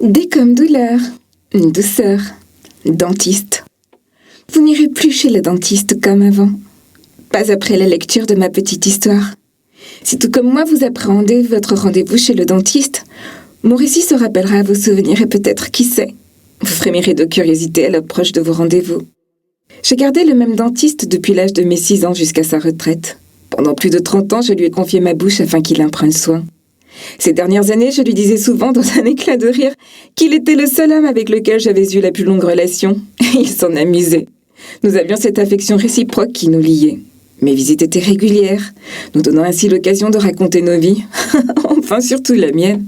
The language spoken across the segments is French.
D comme douleur, douceur, dentiste. Vous n'irez plus chez le dentiste comme avant. Pas après la lecture de ma petite histoire. Si tout comme moi vous appréhendez votre rendez-vous chez le dentiste, mon récit se rappellera à vos souvenirs et peut-être, qui sait, vous frémirez de curiosité à l'approche de vos rendez-vous. J'ai gardé le même dentiste depuis l'âge de mes 6 ans jusqu'à sa retraite. Pendant plus de 30 ans, je lui ai confié ma bouche afin qu'il en prenne soin. Ces dernières années, je lui disais souvent, dans un éclat de rire, qu'il était le seul homme avec lequel j'avais eu la plus longue relation. Il s'en amusait. Nous avions cette affection réciproque qui nous liait. Mes visites étaient régulières, nous donnant ainsi l'occasion de raconter nos vies. Enfin, surtout la mienne.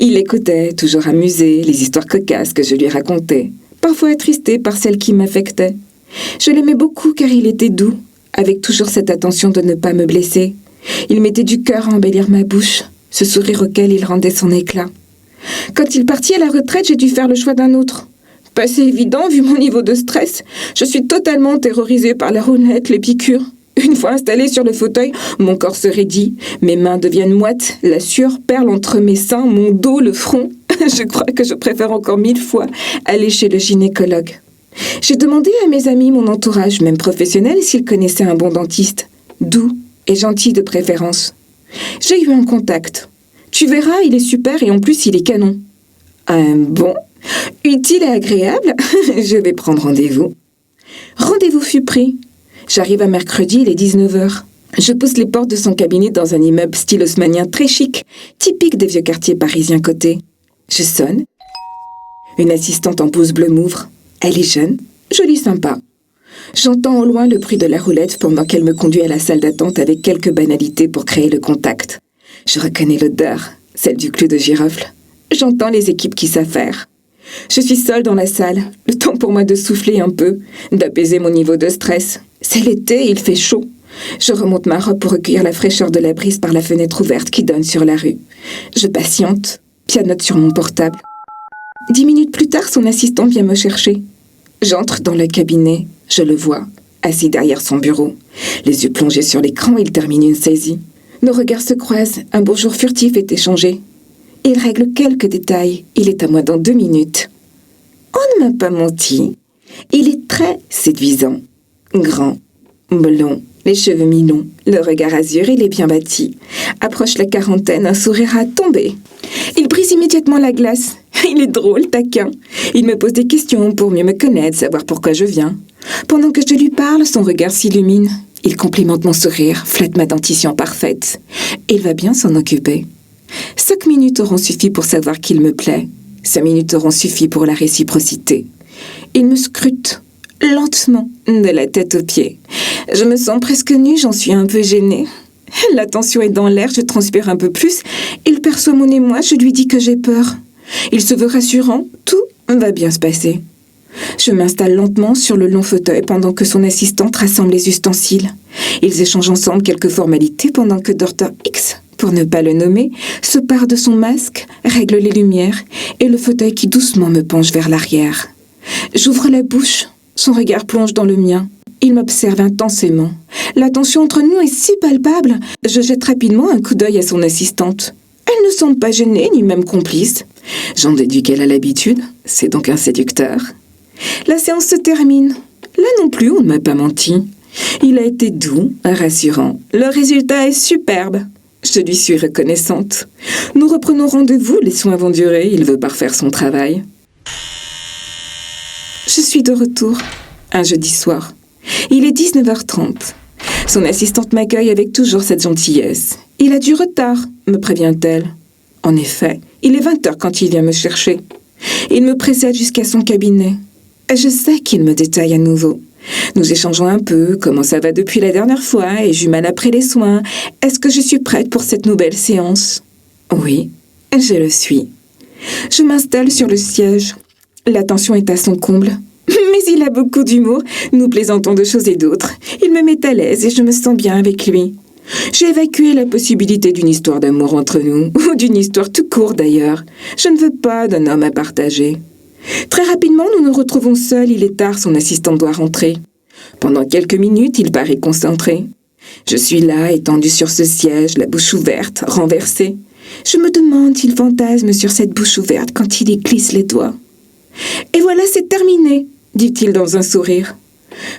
Il écoutait, toujours amusé, les histoires cocasses que je lui racontais, parfois attristé par celles qui m'affectaient. Je l'aimais beaucoup car il était doux, avec toujours cette attention de ne pas me blesser. Il mettait du cœur à embellir ma bouche, ce sourire auquel il rendait son éclat. Quand il partit à la retraite, j'ai dû faire le choix d'un autre. Pas si évident vu mon niveau de stress. Je suis totalement terrorisée par la roulette, les piqûres. Une fois installée sur le fauteuil, mon corps se raidit, mes mains deviennent moites, la sueur perle entre mes seins, mon dos, le front. Je crois que je préfère encore 1000 fois aller chez le gynécologue. J'ai demandé à mes amis, mon entourage, même professionnel, s'ils connaissaient un bon dentiste, doux et gentil de préférence. J'ai eu un contact. Tu verras, il est super et en plus il est canon. Un bon, utile et agréable, je vais prendre rendez-vous. Rendez-vous fut pris. J'arrive à mercredi, il est 19h. Je pousse les portes de son cabinet dans un immeuble style haussmannien très chic, typique des vieux quartiers parisiens cotés. Je sonne. Une assistante en blouse bleue m'ouvre. Elle est jeune, jolie sympa. J'entends au loin le bruit de la roulette pendant qu'elle me conduit à la salle d'attente avec quelques banalités pour créer le contact. Je reconnais l'odeur, celle du clou de girofle. J'entends les équipes qui s'affairent. Je suis seule dans la salle, le temps pour moi de souffler un peu, d'apaiser mon niveau de stress. C'est l'été et il fait chaud. Je remonte ma robe pour recueillir la fraîcheur de la brise par la fenêtre ouverte qui donne sur la rue. Je patiente, pianote sur mon portable. 10 minutes plus tard, son assistant vient me chercher. J'entre dans le cabinet, je le vois, assis derrière son bureau. Les yeux plongés sur l'écran, il termine une saisie. Nos regards se croisent, un bonjour furtif est échangé. Il règle quelques détails, il est à moi dans 2 minutes. On ne m'a pas menti. Il est très séduisant. Grand, blond, les cheveux mi-longs, le regard azur, il est bien bâti. Approche la quarantaine, un sourire à tomber. Il brise immédiatement la glace. Il est drôle, taquin. Il me pose des questions pour mieux me connaître, savoir pourquoi je viens. Pendant que je lui parle, son regard s'illumine. Il complimente mon sourire, flatte ma dentition parfaite. Il va bien s'en occuper. 5 minutes auront suffi pour savoir qu'il me plaît. 5 minutes auront suffi pour la réciprocité. Il me scrute, lentement, de la tête aux pieds. Je me sens presque nue, j'en suis un peu gênée. La tension est dans l'air, je transpire un peu plus. Il perçoit mon émoi, je lui dis que j'ai peur. Il se veut rassurant, tout va bien se passer. Je m'installe lentement sur le long fauteuil pendant que son assistante rassemble les ustensiles. Ils échangent ensemble quelques formalités pendant que Dr. X, pour ne pas le nommer, se pare de son masque, règle les lumières et le fauteuil qui doucement me penche vers l'arrière. J'ouvre la bouche, son regard plonge dans le mien. Il m'observe intensément. La tension entre nous est si palpable, je jette rapidement un coup d'œil à son assistante. Elle ne semble pas gênée, ni même complice. J'en déduis qu'elle a l'habitude, c'est donc un séducteur. La séance se termine. Là non plus, on ne m'a pas menti. Il a été doux, rassurant. Le résultat est superbe. Je lui suis reconnaissante. Nous reprenons rendez-vous, les soins vont durer, il veut parfaire son travail. Je suis de retour, un jeudi soir. Il est 19h30. Son assistante m'accueille avec toujours cette gentillesse. Il a du retard, me prévient-elle. En effet, il est 20h quand il vient me chercher. Il me précède jusqu'à son cabinet. Je sais qu'il me détaille à nouveau. Nous échangeons un peu, comment ça va depuis la dernière fois, ai-je eu mal après les soins, est-ce que je suis prête pour cette nouvelle séance? Oui, je le suis. Je m'installe sur le siège. La tension est à son comble. Mais il a beaucoup d'humour, nous plaisantons de choses et d'autres. Il me met à l'aise et je me sens bien avec lui. J'ai évacué la possibilité d'une histoire d'amour entre nous, ou d'une histoire tout court d'ailleurs. Je ne veux pas d'un homme à partager. Très rapidement, nous nous retrouvons seuls, il est tard, son assistante doit rentrer. Pendant quelques minutes, il paraît concentré. Je suis là, étendue sur ce siège, la bouche ouverte, renversée. Je me demande s'il fantasme sur cette bouche ouverte quand il y glisse les doigts. Et voilà, c'est terminé, dit-il dans un sourire.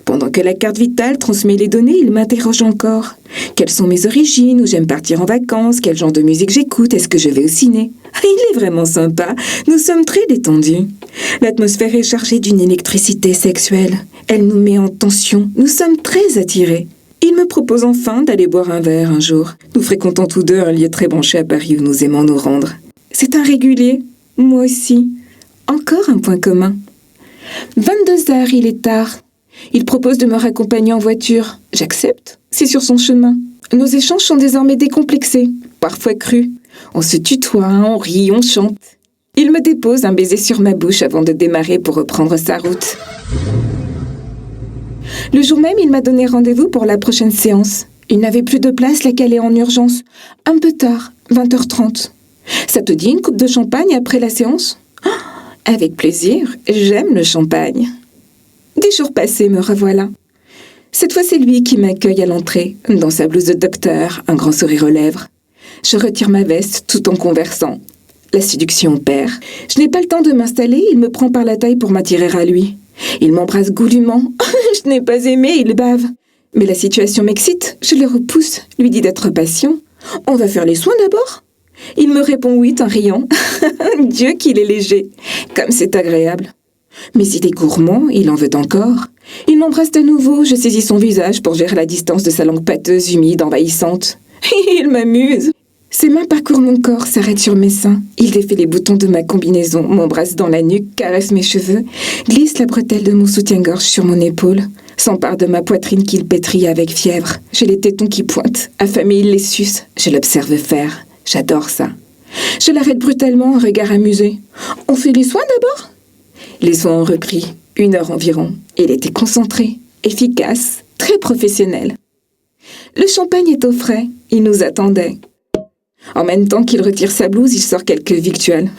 Pendant que la carte vitale transmet les données, il m'interroge encore. Quelles sont mes origines, où j'aime partir en vacances, quel genre de musique j'écoute, est-ce que je vais au ciné? Il est vraiment sympa, nous sommes très détendus. L'atmosphère est chargée d'une électricité sexuelle. Elle nous met en tension, nous sommes très attirés. Il me propose enfin d'aller boire un verre un jour. Nous fréquentons tous deux un lieu très branché à Paris où nous aimons nous rendre. C'est un régulier, moi aussi. Encore un point commun. 22h, il est tard. Il propose de me raccompagner en voiture. J'accepte, c'est sur son chemin. Nos échanges sont désormais décomplexés, parfois crus. On se tutoie, on rit, on chante. Il me dépose un baiser sur ma bouche avant de démarrer pour reprendre sa route. Le jour même, il m'a donné rendez-vous pour la prochaine séance. Il n'avait plus de place, la calée en urgence. Un peu tard, 20h30. Ça te dit une coupe de champagne après la séance? Avec plaisir, j'aime le champagne. Des jours passés, me revoilà. Cette fois, c'est lui qui m'accueille à l'entrée, dans sa blouse de docteur, un grand sourire aux lèvres. Je retire ma veste tout en conversant. La séduction opère. Je n'ai pas le temps de m'installer, il me prend par la taille pour m'attirer à lui. Il m'embrasse goulûment. Je n'ai pas aimé, il bave. Mais la situation m'excite, je le repousse, lui dis d'être patient. On va faire les soins d'abord? Il me répond oui en riant. Dieu qu'il est léger, comme c'est agréable. Mais il est gourmand, il en veut encore. Il m'embrasse de nouveau, je saisis son visage pour gérer la distance de sa langue pâteuse, humide, envahissante. Il m'amuse. Ses mains parcourent mon corps, s'arrêtent sur mes seins. Il défait les boutons de ma combinaison, m'embrasse dans la nuque, caresse mes cheveux, glisse la bretelle de mon soutien-gorge sur mon épaule, s'empare de ma poitrine qu'il pétrit avec fièvre. J'ai les tétons qui pointent, affamé il les suce. Je l'observe faire. J'adore ça. Je l'arrête brutalement, un regard amusé. On fait les soins d'abord? Les soins ont repris, 1 heure environ. Il était concentré, efficace, très professionnel. Le champagne est au frais, il nous attendait. En même temps qu'il retire sa blouse, il sort quelques victuals.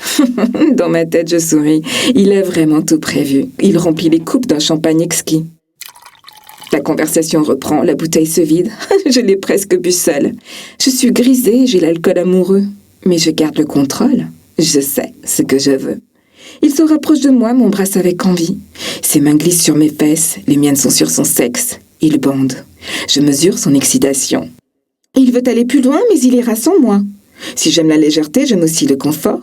Dans ma tête, je souris. Il a vraiment tout prévu. Il remplit les coupes d'un champagne exquis. La conversation reprend, la bouteille se vide. Je l'ai presque bu seule. Je suis grisée, j'ai l'alcool amoureux. Mais je garde le contrôle. Je sais ce que je veux. Il se rapproche de moi, m'embrasse avec envie. Ses mains glissent sur mes fesses, les miennes sont sur son sexe. Il bande. Je mesure son excitation. Il veut aller plus loin, mais il ira sans moi. Si j'aime la légèreté, j'aime aussi le confort.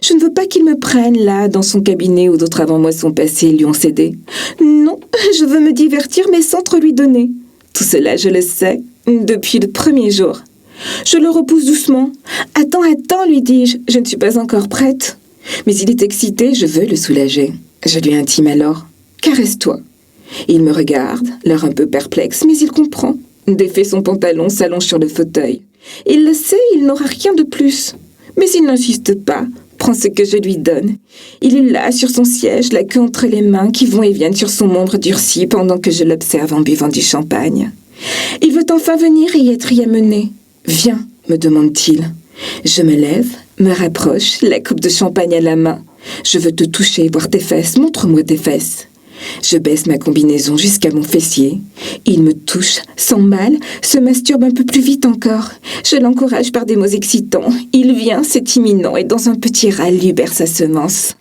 Je ne veux pas qu'il me prenne là, dans son cabinet où d'autres avant moi sont passés et lui ont cédé. Non, je veux me divertir, mais sans trop lui donner. Tout cela, je le sais, depuis le premier jour. Je le repousse doucement. Attends, lui dis-je, je ne suis pas encore prête. Mais il est excité, je veux le soulager. Je lui intime alors. Caresse-toi. Il me regarde, l'air un peu perplexe, mais il comprend. Défait son pantalon, s'allonge sur le fauteuil. Il le sait, il n'aura rien de plus. Mais il n'insiste pas, prend ce que je lui donne. Il est là, sur son siège, la queue entre les mains, qui vont et viennent sur son membre durci pendant que je l'observe en buvant du champagne. Il veut enfin venir et y être y amené. « Viens », me demande-t-il. Je me lève, me rapproche, la coupe de champagne à la main. Je veux te toucher, voir tes fesses, montre-moi tes fesses. Je baisse ma combinaison jusqu'à mon fessier. Il me touche, s'emballe, se masturbe un peu plus vite encore. Je l'encourage par des mots excitants. Il vient, c'est imminent, et dans un petit râle libère sa semence.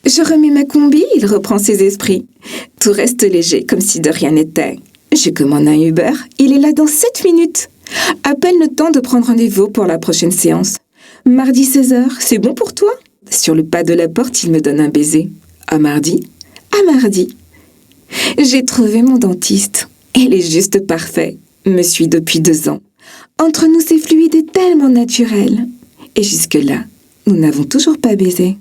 Je remets ma combi, il reprend ses esprits. Tout reste léger, comme si de rien n'était. Je commande un Uber, il est là dans 7 minutes. À peine le temps de prendre rendez-vous pour la prochaine séance. Mardi 16h, c'est bon pour toi? Sur le pas de la porte, il me donne un baiser. À mardi? À mardi. J'ai trouvé mon dentiste. Il est juste parfait. Me suit depuis 2 ans. Entre nous, c'est fluide et tellement naturel. Et jusque-là, nous n'avons toujours pas baisé.